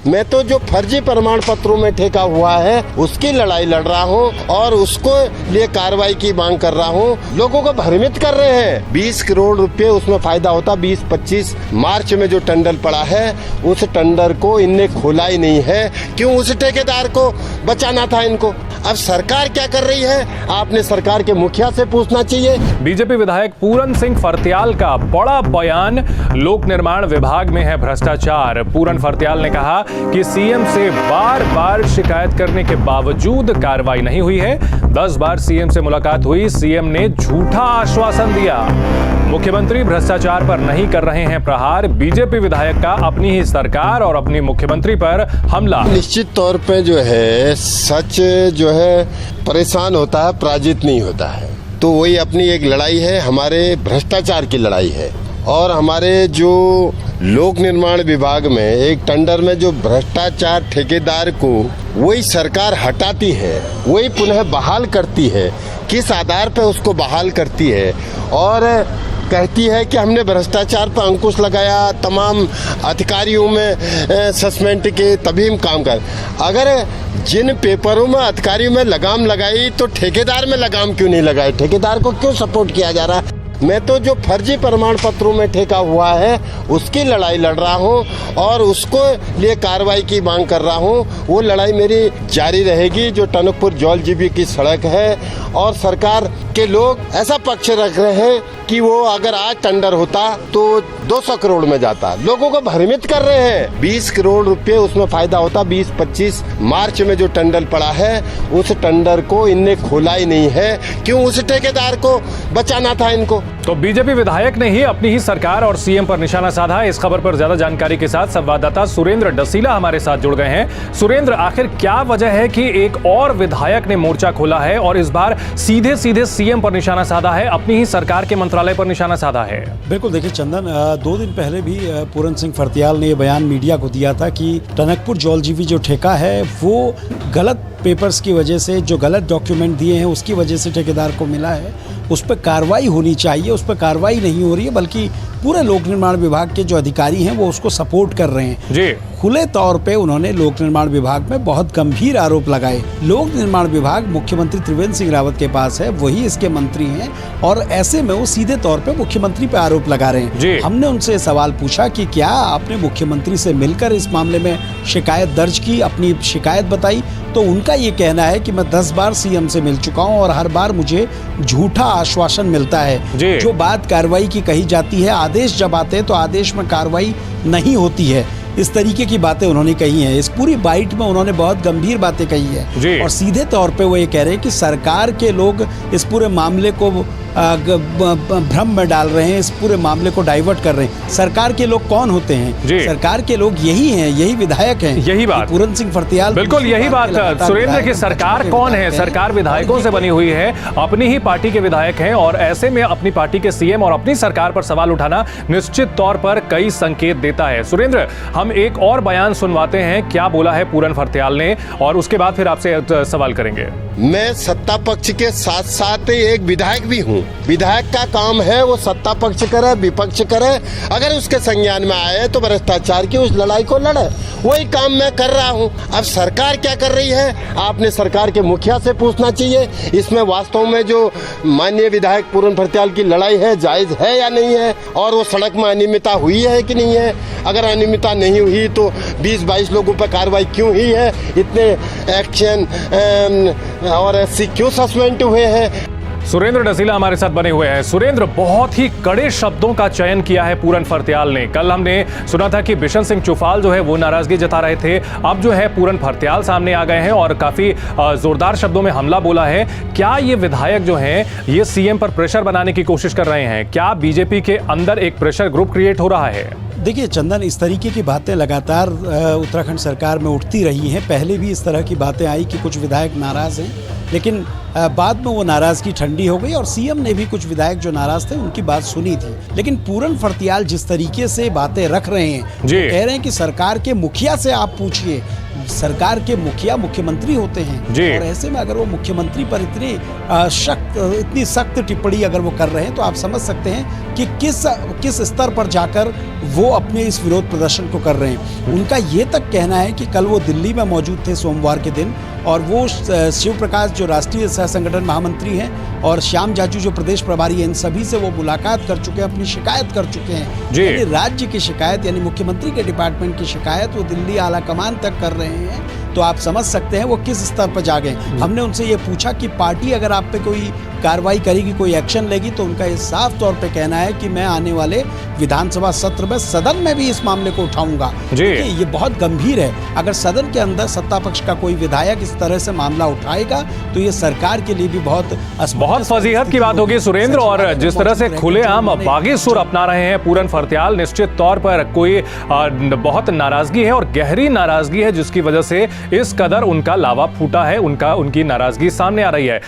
मैं तो जो फर्जी प्रमाण पत्रों में ठेका हुआ है उसकी लड़ाई लड़ रहा हूँ और उसको लिए कार्रवाई की मांग कर रहा हूँ। लोगों को भ्रमित कर रहे हैं। 20 करोड़ रुपए उसमें फायदा होता। 20-25 मार्च में जो टेंडर पड़ा है उस टेंडर को इनने खोला ही नहीं है। क्यों? उस ठेकेदार को बचाना था इनको। अब सरकार क्या कर रही है? आपने सरकार के मुखिया से पूछना चाहिए। बीजेपी विधायक पूरन सिंह फर्त्याल का बड़ा बयान, लोक निर्माण विभाग में है भ्रष्टाचार। पूरन फर्त्याल ने कहा कि सीएम से बार बार शिकायत करने के बावजूद कार्रवाई नहीं हुई है। 10 बार सीएम से मुलाकात हुई, सीएम ने झूठा आश्वासन दिया। मुख्यमंत्री भ्रष्टाचार पर नहीं कर रहे हैं प्रहार। बीजेपी विधायक का अपनी ही सरकार और अपनी मुख्यमंत्री पर हमला। निश्चित तौर पे जो है सच जो है परेशान होता है, पराजित नहीं होता है। तो वही अपनी एक लड़ाई है, हमारे भ्रष्टाचार की लड़ाई है। और हमारे जो लोक निर्माण विभाग में एक टेंडर में जो भ्रष्टाचार ठेकेदार को वही सरकार हटाती है, वही पुनः बहाल करती है। किस आधार पर उसको बहाल करती है? और कहती है कि हमने भ्रष्टाचार पर अंकुश लगाया, तमाम अधिकारियों में सस्पेंड के तभी हम काम कर। अगर जिन पेपरों में अधिकारियों में लगाम लगाई तो ठेकेदार में लगाम क्यों नहीं लगाई? ठेकेदार को क्यों सपोर्ट किया जा रहा है? मैं तो जो फर्जी प्रमाण पत्रों में ठेका हुआ है उसकी लड़ाई लड़ रहा हूँ और उसको लिए कार्रवाई की मांग कर रहा हूँ। वो लड़ाई मेरी जारी रहेगी। जो टनकपुर जौलजीबी की सड़क है और सरकार के लोग ऐसा पक्ष रख रहे हैं कि वो अगर आज टेंडर होता तो 200 करोड़ में जाता। लोगों को भ्रमित कर रहे हैं। 20 करोड़ रुपए उसमें फायदा होता। 20-25 मार्च में जो टेंडर पड़ा है उस टेंडर को इनने खोला ही नहीं है। क्यों? उस ठेकेदार को बचाना था इनको। तो बीजेपी विधायक ने ही अपनी ही सरकार और सीएम पर निशाना साधा। इस खबर पर ज्यादा जानकारी के साथ संवाददाता सुरेंद्र डसीला हमारे साथ जुड़ गए हैं। सुरेंद्र, आखिर क्या वजह है कि एक और विधायक ने मोर्चा खोला है और इस बार सीधे सीधे सीएम पर निशाना साधा है, अपनी ही सरकार के मंत्रालय पर निशाना साधा है? बिल्कुल, देखिए चंदन, 2 दिन पहले भी पूरन सिंह फर्त्याल ने यह बयान मीडिया को दिया था कि टनकपुर जौलजीबी जो ठेका है वो गलत पेपर्स की वजह से, जो गलत डॉक्यूमेंट दिए हैं उसकी वजह से ठेकेदार को मिला है। उस पर कार्रवाई होनी चाहिए, उस पर कार्रवाई नहीं हो रही है, बल्कि पूरे लोक निर्माण विभाग के जो अधिकारी हैं वो उसको सपोर्ट कर रहे हैं जी। खुले तौर पे उन्होंने लोक निर्माण विभाग में बहुत गंभीर आरोप लगाए। लोक निर्माण विभाग मुख्यमंत्री त्रिवेंद्र सिंह रावत के पास है, वही इसके मंत्री हैं और ऐसे में वो सीधे तौर पे मुख्यमंत्री पे आरोप लगा रहे हैं। हमने उनसे सवाल पूछा कि क्या आपने मुख्यमंत्री से मिलकर इस मामले में शिकायत दर्ज की, अपनी शिकायत बताई? तो उनका ये कहना है कि मैं 10 बार सीएम से मिल चुका हूं और हर बार मुझे झूठा आश्वासन मिलता है। जो बात कार्रवाई की कही जाती है, आदेश जब आते हैं तो आदेश में कार्रवाई नहीं होती है। इस तरीके की बातें उन्होंने कही हैं। इस पूरी बाइट में उन्होंने बहुत गंभीर बातें कही है और सीधे तौर पे वो ये कह रहे हैं कि सरकार के लोग इस पूरे मामले को भ्रम में डाल रहे हैं, इस पूरे मामले को डाइवर्ट कर रहे हैं। सरकार के लोग कौन होते हैं? सरकार के लोग यही हैं, यही विधायक हैं। यही बात पूरन सिंह फर्त्याल, बिल्कुल यही बात सुरेंद्र की। सरकार कौन है? सरकार विधायकों से बनी हुई है, अपनी ही पार्टी के विधायक हैं और ऐसे में अपनी पार्टी के सीएम और अपनी सरकार पर सवाल उठाना निश्चित तौर पर कई संकेत देता है। सुरेंद्र, हम एक और बयान सुनवाते हैं, क्या बोला है पूरन फर्त्याल ने, और उसके बाद फिर आपसे सवाल करेंगे। मैं सत्ता पक्ष के साथ साथ एक विधायक भी हूँ। विधायक का काम है वो सत्ता पक्ष करे, विपक्ष करे, अगर उसके संज्ञान में आए तो भ्रष्टाचार की उस लड़ाई को लड़े। वही काम मैं कर रहा हूँ। अब सरकार क्या कर रही है? आपने सरकार के मुखिया से पूछना चाहिए। इसमें वास्तव में जो माननीय विधायक पूरन फर्त्याल की लड़ाई है जायज है या नहीं है, और वो सड़क में अनियमितता हुई है कि नहीं है। अगर अनियमितता नहीं हुई तो 20-22 लोगों पर कार्रवाई क्यों हुई है? इतने एक्शन और एससी क्यों सस्पेंड हुए हैं? सुरेंद्र डसीला हमारे साथ बने हुए हैं। सुरेंद्र, बहुत ही कड़े शब्दों का चयन किया है पूरन फर्त्याल ने। कल हमने सुना था कि बिशन सिंह चुफाल जो है वो नाराजगी जता रहे थे, अब जो है पूरन फर्त्याल सामने आ गए हैं और काफी जोरदार शब्दों में हमला बोला है। क्या ये विधायक जो हैं ये सीएम पर प्रेशर बनाने की कोशिश कर रहे हैं? क्या बीजेपी के अंदर एक प्रेशर ग्रुप क्रिएट हो रहा है? देखिए चंदन, इस तरीके की बातें लगातार उत्तराखंड सरकार में उठती रही हैं। पहले भी इस तरह की बातें आई कि कुछ विधायक नाराज हैं, लेकिन बाद में वो नाराजगी ठंडी हो गई और सीएम ने भी कुछ विधायक जो नाराज थे उनकी बात सुनी थी। लेकिन पूरन फर्त्याल जिस तरीके से बातें रख रहे हैं, कह रहे हैं कि सरकार के मुखिया से आप पूछिए। सरकार के मुखिया मुख्यमंत्री होते हैं और ऐसे में अगर वो मुख्यमंत्री पर इतनी सख्त टिप्पणी अगर वो कर रहे हैं तो आप समझ सकते हैं कि किस स्तर पर जाकर वो अपने इस विरोध प्रदर्शन को कर रहे हैं। उनका ये तक कहना है कि कल वो दिल्ली में मौजूद थे सोमवार के दिन, और वो शिव प्रकाश जो राष्ट्रीय सह संगठन महामंत्री हैं और श्याम जाजू जो प्रदेश प्रभारी हैं, इन सभी से वो मुलाकात कर चुके हैं, अपनी शिकायत कर चुके हैं। जी। यानी राज्य की शिकायत, यानी मुख्यमंत्री के डिपार्टमेंट की शिकायत वो दिल्ली आला कमान तक कर रहे हैं। तो आप समझ सकते हैं वो किस स्तर पर जा गए। हमने उनसे ये पूछा कि पार्टी अगर आप पे कोई कार्रवाई करेगी, कोई एक्शन लेगी, तो उनका ये साफ तौर पे कहना है कि मैं आने वाले विधानसभा सत्र में सदन में भी इस मामले को उठाऊंगा। देखिए, ये बहुत गंभीर है। अगर सदन के अंदर सत्ता पक्ष का कोई विधायक इस तरह से मामला उठाएगा तो ये सरकार के लिए भी बहुत फजीहत की बात होगी सुरेंद्र। और जिस तरह से खुलेआम बागी सुर अपना रहे हैं पूरन फर्त्याल, निश्चित तौर पर कोई बहुत नाराजगी है और गहरी नाराजगी है, जिसकी वजह से इस कदर उनका लावा फूटा है, उनकी नाराजगी सामने आ रही है।